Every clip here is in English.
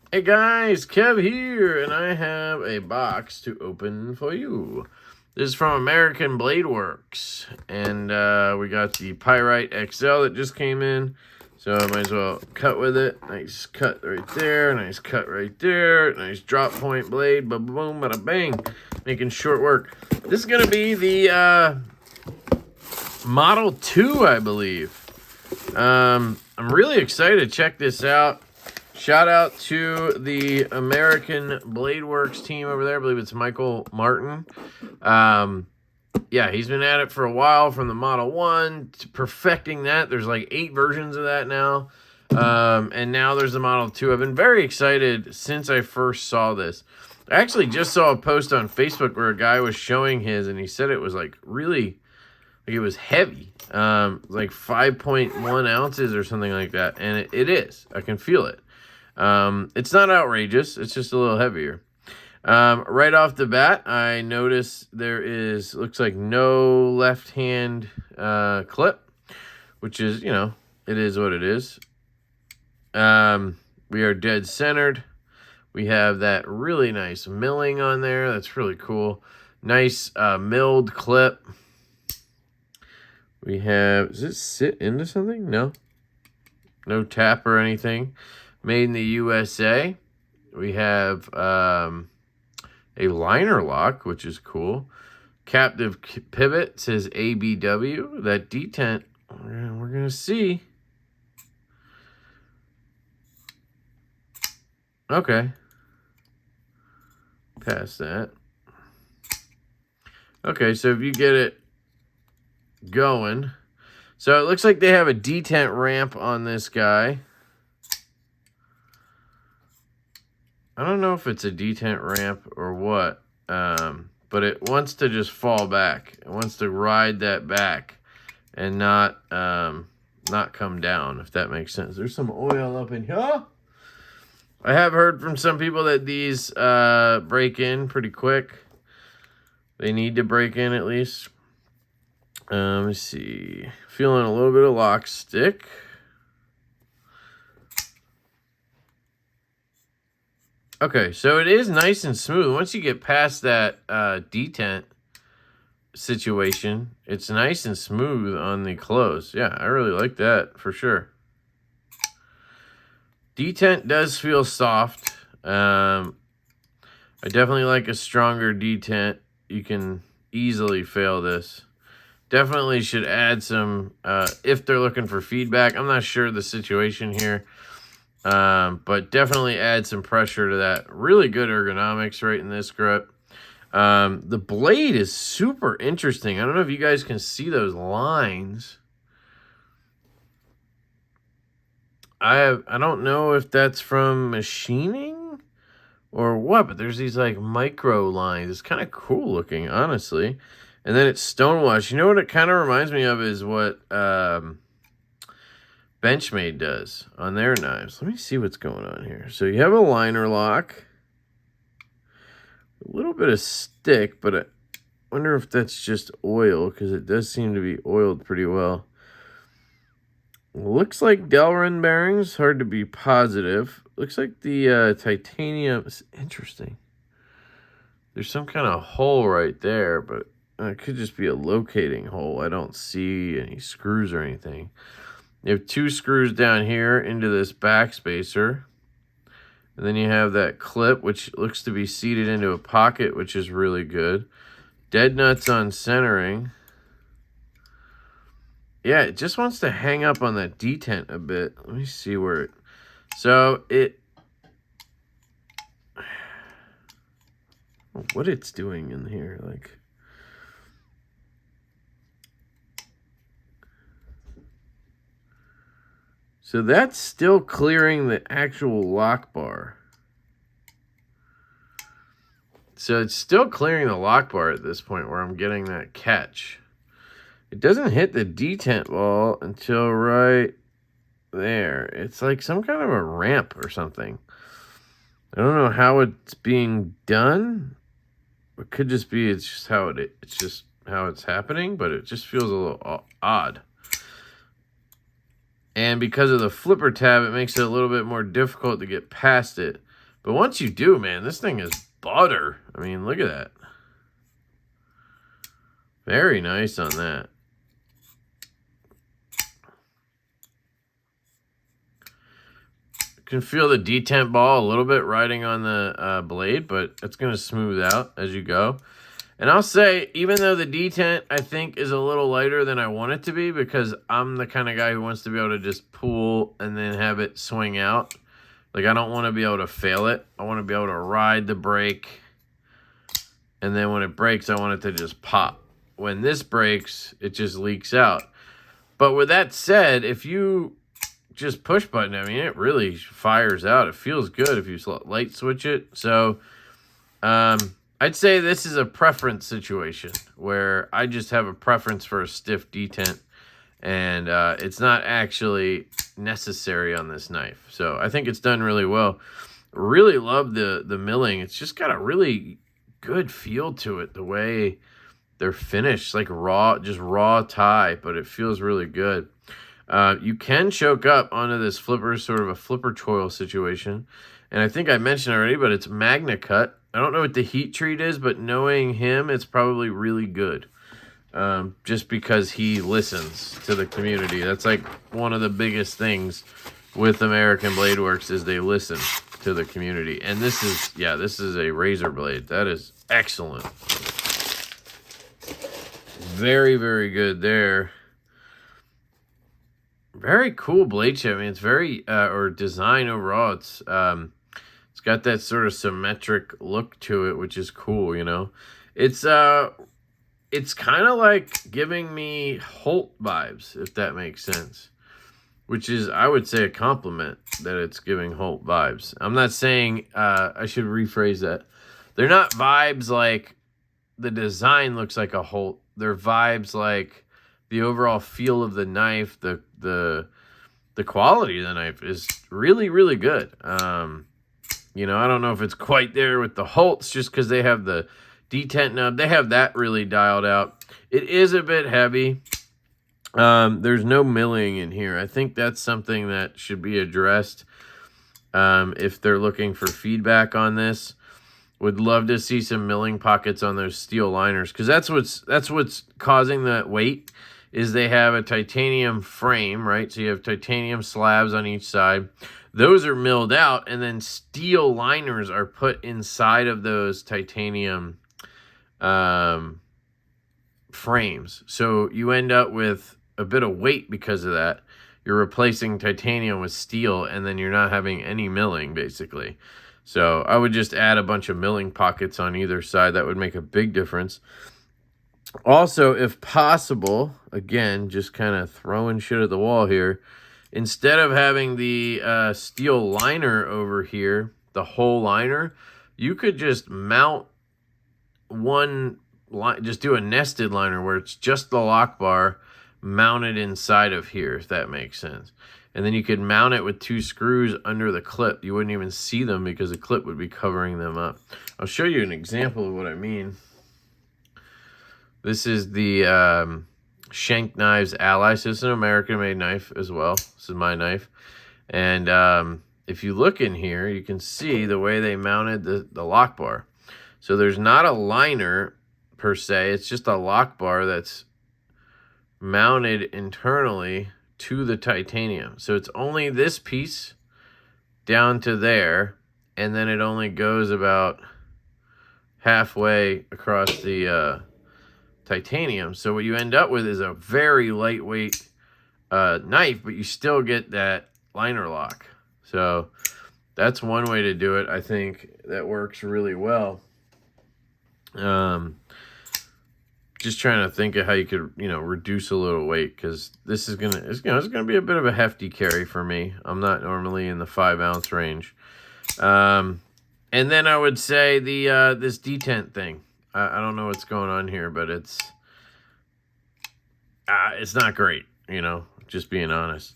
Hey guys, Kev here, and I have a box to open for you. This is from American Blade Works, and we got the Pyrite XL that just came in, so I might as well cut with it. Nice cut right there, nice cut right there, nice drop point blade, ba boom, bada bang, making short work. This is going to be the Model 2, I believe. I'm really excited to check this out. Shout out to the American Blade Works team over there. I believe it's Michael Martin. Yeah, he's been at it for a while, from the Model 1 to perfecting that. There's like 8 versions of that now. And now there's the Model 2. I've been very excited since I first saw this. I actually just saw a post on Facebook where a guy was showing his, and he said it was like really, like it was heavy. Like 5.1 ounces or something like that. And it is. I can feel it. It's not outrageous. It's just a little heavier. Right off the bat, I noticed there is, looks like no left hand clip, which is, you know, it is what it is. We are dead centered. We have that really nice milling on there. That's really cool. Nice milled clip. We have, does it sit into something? No. No tap or anything. Made in the USA. We have a liner lock, which is cool. Captive pivot says ABW. That detent, we're going to see. Okay. Past that. Okay, so if you get it going. So it looks like they have a detent ramp on this guy. I don't know if it's a detent ramp or what, but it wants to just fall back. It wants to ride that back and not come down, if that makes sense. There's some oil up in here. I have heard from some people that these break in pretty quick. They need to break in at least. Let me see. Feeling a little bit of lock stick. Okay, so it is nice and smooth. Once you get past that detent situation, it's nice and smooth on the close. Yeah, I really like that for sure. Detent does feel soft. I definitely like a stronger detent. You can easily fail this. Definitely should add some, if they're looking for feedback. I'm not sure the situation here. But definitely add some pressure to that. Really good ergonomics right in this grip. The blade is super interesting. I don't know if you guys can see those lines. I don't know if that's from machining or what, but there's these like micro lines. It's kind of cool looking, honestly. And then it's stonewashed. You know what it kind of reminds me of is what Benchmade does on their knives. Let me see what's going on here. So you have a liner lock. A little bit of stick, but I wonder if that's just oil, because it does seem to be oiled pretty well. Looks like Delrin bearings. Hard to be positive. Looks like the titanium is interesting. There's some kind of hole right there, but it could just be a locating hole. I don't see any screws or anything. You have 2 screws down here into this back spacer. And then you have that clip, which looks to be seated into a pocket, which is really good. Dead nuts on centering. Yeah, it just wants to hang up on that detent a bit. Let me see where it... So it... What it's doing in here, like... So that's still clearing the actual lock bar. So it's still clearing the lock bar at this point where I'm getting that catch. It doesn't hit the detent ball until right there. It's like some kind of a ramp or something. I don't know how it's being done. It could just be it's just how it's happening, but it just feels a little odd. And because of the flipper tab, it makes it a little bit more difficult to get past it. But once you do, man, this thing is butter. I mean, look at that. Very nice on that. Can feel the detent ball a little bit riding on the blade, but it's going to smooth out as you go. And I'll say, even though the detent, I think, is a little lighter than I want it to be, because I'm the kind of guy who wants to be able to just pull and then have it swing out. Like, I don't want to be able to fail it. I want to be able to ride the brake, and then when it breaks, I want it to just pop. When this breaks, it just leaks out. But with that said, if you just push button, I mean, it really fires out. It feels good if you light switch it. So I'd say this is a preference situation where I just have a preference for a stiff detent, and it's not actually necessary on this knife. So I think it's done really well. Really love the milling. It's just got a really good feel to it, the way they're finished, like raw, just raw tie, but it feels really good. You can choke up onto this flipper, sort of a flipper choil situation. And I think I mentioned already, but it's Magna Cut. I don't know what the heat treat is, but knowing him, it's probably really good. Just because he listens to the community. That's like one of the biggest things with American Blade Works, is they listen to the community. And this is, yeah, this is a razor blade. That is excellent. Very, very good there. Very cool blade shape. I mean, it's very, or design overall. It's got that sort of symmetric look to it, which is cool, you know. It's kind of like giving me Holt vibes, if that makes sense. Which is, I would say, a compliment that it's giving Holt vibes. I'm not saying, I should rephrase that. They're not vibes like the design looks like a Holt. They're vibes like the overall feel of the knife, the quality of the knife is really, really good. You know, I don't know if it's quite there with the Holts, just because they have the detent nub. They have that really dialed out. It is a bit heavy. There's no milling in here. I think that's something that should be addressed if they're looking for feedback on this. Would love to see some milling pockets on those steel liners, because that's what's causing the weight. Is they have a titanium frame, right? So you have titanium slabs on each side. Those are milled out, and then steel liners are put inside of those titanium frames. So you end up with a bit of weight because of that. You're replacing titanium with steel, and then you're not having any milling, basically. So I would just add a bunch of milling pockets on either side. That would make a big difference. Also, if possible, again, just kind of throwing shit at the wall here, instead of having the steel liner over here, the whole liner, you could just mount one line, just do a nested liner where it's just the lock bar mounted inside of here, if that makes sense. And then you could mount it with 2 screws under the clip. You wouldn't even see them because the clip would be covering them up. I'll show you an example of what I mean. This is the Shank Knives Ally. So this is an American-made knife as well. This is my knife. And if you look in here, you can see the way they mounted the lock bar. So there's not a liner per se. It's just a lock bar that's mounted internally to the titanium. So it's only this piece down to there, and then it only goes about halfway across the titanium. So what you end up with is a very lightweight knife, but you still get that liner lock. So that's one way to do it. I think that works really well. Just trying to think of how you could, you know, reduce a little weight, because this is it's gonna be a bit of a hefty carry for me. I'm not normally in the 5-ounce range. And then I would say the this detent thing. I don't know what's going on here, but it's not great, you know, just being honest.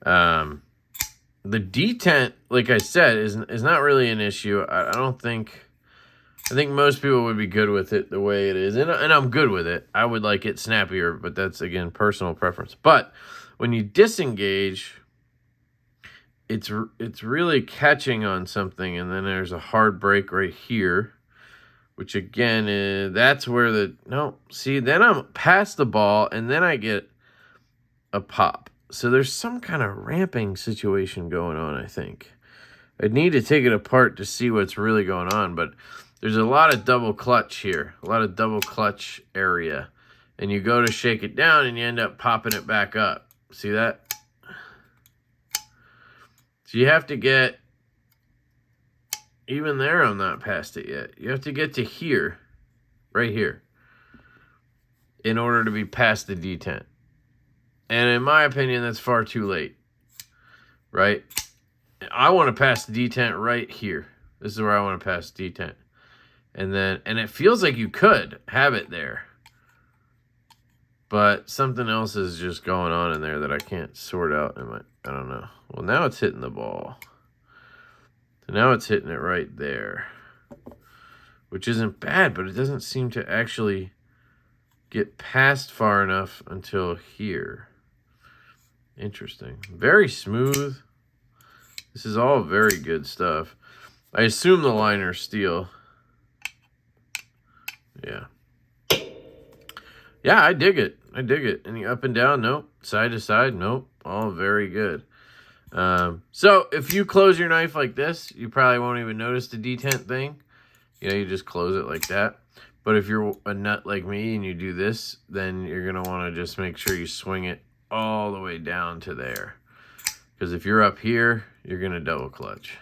The detent, like I said, is not really an issue. I think most people would be good with it the way it is, and I'm good with it. I would like it snappier, but that's, again, personal preference. But when you disengage, it's really catching on something, and then there's a hard break right here, which again is, that's where then I'm past the ball, and then I get a pop. So there's some kind of ramping situation going on, I think. I'd need to take it apart to see what's really going on, but there's a lot of double clutch here, a lot of double clutch area, and you go to shake it down and you end up popping it back up. See that? So you have to get, even there I'm not past it yet. You have to get to here, right here, in order to be past the detent. And in my opinion, that's far too late, right? I want to pass the detent right here. This is where I want to pass the detent. And it feels like you could have it there. But something else is just going on in there that I can't sort out. I don't know. Well, now it's hitting the ball. So now it's hitting it right there. Which isn't bad, but it doesn't seem to actually get past far enough until here. Interesting. Very smooth. This is all very good stuff. I assume the liner's steel. Yeah. Yeah, I dig it. I dig it. Any up and down? Nope. Side to side? Nope. All very good. So if you close your knife like this, you probably won't even notice the detent thing. You know, you just close it like that. But if you're a nut like me and you do this, then you're going to want to just make sure you swing it all the way down to there. Because if you're up here, you're going to double clutch.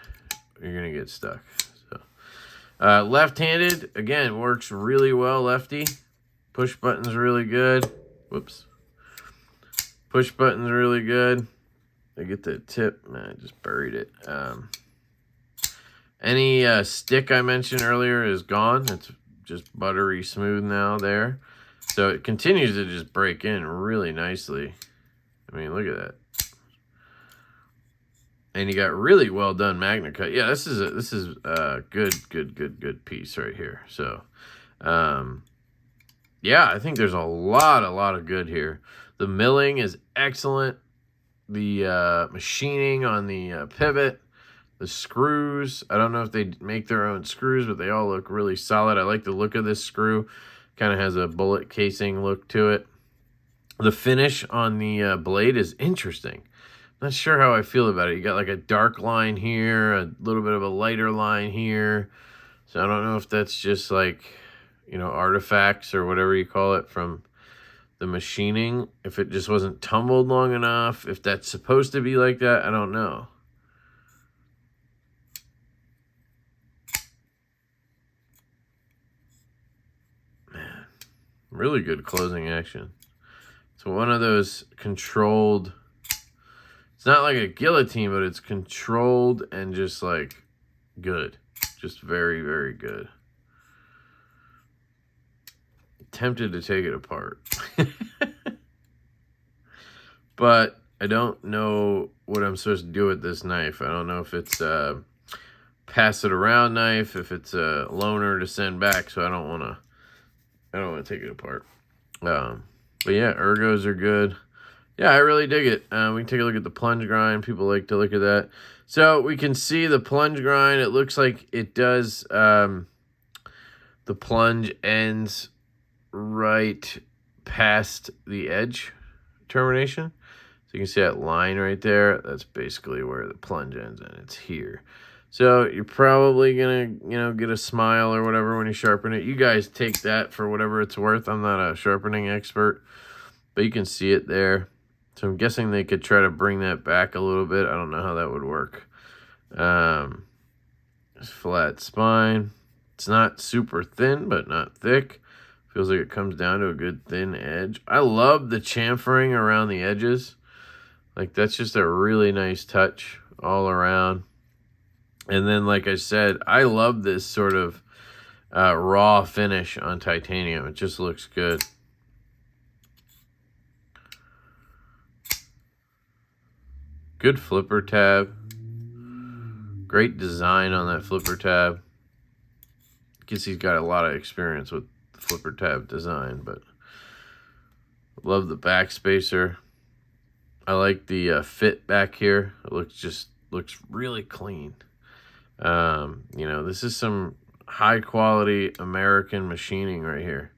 You're going to get stuck. So, left-handed, again, works really well, lefty. Push button's really good. Whoops. Push button's really good. I get the tip. Man, I just buried it. Any stick I mentioned earlier is gone. It's just buttery smooth now there. So it continues to just break in really nicely. I mean, look at that. And you got really well done magna cut. Yeah, this is a good piece right here. So, yeah, I think there's a lot of good here. The milling is excellent. The machining on the pivot, the screws. I don't know if they make their own screws, but they all look really solid. I like the look of this screw. Kind of has a bullet casing look to it. The finish on the blade is interesting. Not sure how I feel about it. You got like a dark line here, a little bit of a lighter line here. So I don't know if that's just like, you know, artifacts or whatever you call it from the machining. If it just wasn't tumbled long enough, if that's supposed to be like that, I don't know. Man, really good closing action. It's one of those controlled, it's not like a guillotine, but it's controlled and just like good. Just very, very good. Tempted to take it apart. But I don't know what I'm supposed to do with this knife. I don't know if it's a pass it around knife, if it's a loaner to send back, so I don't want to take it apart. But yeah, ergos are good. Yeah, I really dig it. We can take a look at the plunge grind. People like to look at that. So we can see the plunge grind. It looks like it does, the plunge ends right past the edge termination. So you can see that line right there. That's basically where the plunge ends, and it's here. So you're probably going to, you know, get a smile or whatever when you sharpen it. You guys take that for whatever it's worth. I'm not a sharpening expert, but you can see it there. So I'm guessing they could try to bring that back a little bit. I don't know how that would work. Flat spine. It's not super thin, but not thick. Feels like it comes down to a good thin edge. I love the chamfering around the edges. Like, that's just a really nice touch all around. And then, like I said, I love this sort of raw finish on titanium. It just looks good. Good flipper tab. Great design on that flipper tab. I guess he's got a lot of experience with the flipper tab design, but love the back spacer. I like the fit back here. It looks looks really clean. You know, this is some high quality American machining right here.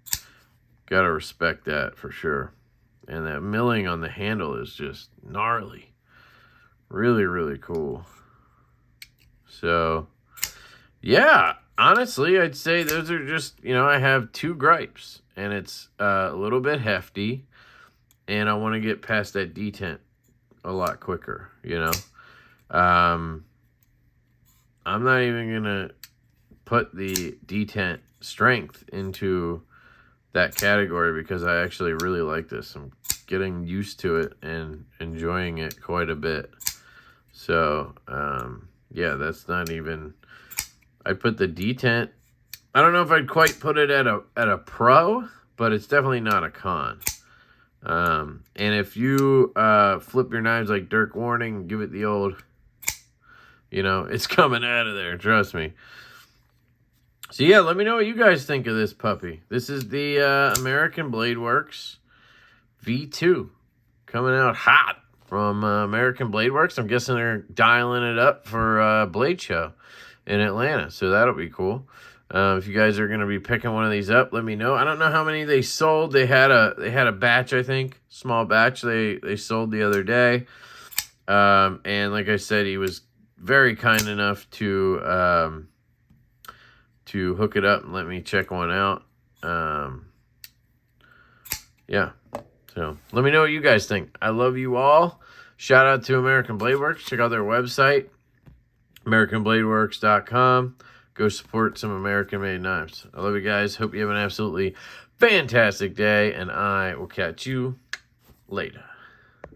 Gotta respect that for sure. And that milling on the handle is just gnarly. Really, really cool. So, yeah, honestly, I'd say those are just, you know, I have 2 gripes. And it's a little bit hefty. And I want to get past that detent a lot quicker, you know. I'm not even going to put the detent strength into that category because I actually really like this. I'm getting used to it and enjoying it quite a bit. So, yeah, that's not even... I put the detent... I don't know if I'd quite put it at a pro, but it's definitely not a con. And if you flip your knives like Dirk Warning, give it the old... You know, it's coming out of there, trust me. So, yeah, let me know what you guys think of this puppy. This is the American Blade Works V2. Coming out hot from American Blade Works. I'm guessing they're dialing it up for Blade Show in Atlanta. So, that'll be cool. If you guys are going to be picking one of these up, let me know. I don't know how many they sold. They had a batch, I think. Small batch they sold the other day. And like I said, he was very kind enough to hook it up and let me check one out. Yeah. So let me know what you guys think. I love you all. Shout out to American Blade Works. Check out their website, AmericanBladeWorks.com. Go support some American-made knives. I love you guys. Hope you have an absolutely fantastic day, and I will catch you later.